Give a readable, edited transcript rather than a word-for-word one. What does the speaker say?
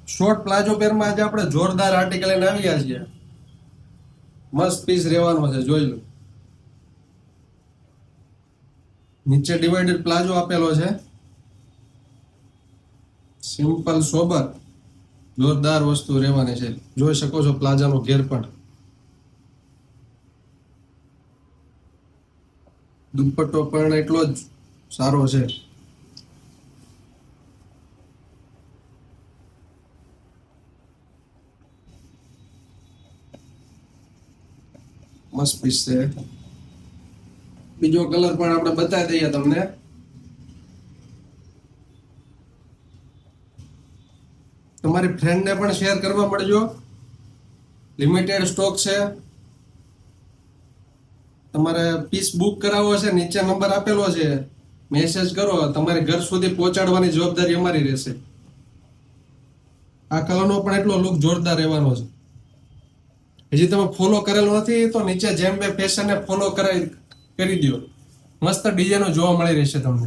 Short palazzo પેરમાં આજે આપણે જોરદાર આર્ટિકલ લઈને આવ્યા છીએ. મસ્ત પીસ રહેવાનો છે, જોઈ લો. નીચે ડિવાઇડેડ પ્લાઝો આપેલો છે. સિમ્પલ સોબર જોરદાર વસ્તુ રહેવાની છે. જોઈ શકો છો પ્લાઝાનો ઘેર પણ. દુપટ્ટો પણ એટલો જ સારો છે. મસ્ત પીસ છે. બીજો કલર પણ આપણે બતાવી દઈએ તમને. તમારી ફ્રેન્ડને પણ શેર કરવા મળજો. લિમિટેડ સ્ટોક છે. તમારે પીસ બુક કરાવવો છે, નીચે નંબર આપેલો છે, મેસેજ કરો. તમારે ઘર સુધી પહોંચાડવાની જવાબદારી અમારી રહેશે. આ કલરનો પણ એટલો લુક જોરદાર રહેવાનો છે. હજી તમે ફોલો કરેલો નથી તો નીચે જેમ બે ફેશનને ફોલો કરી દો. મસ્ત ડિઝાઇનો જોવા મળી રહેશે તમને.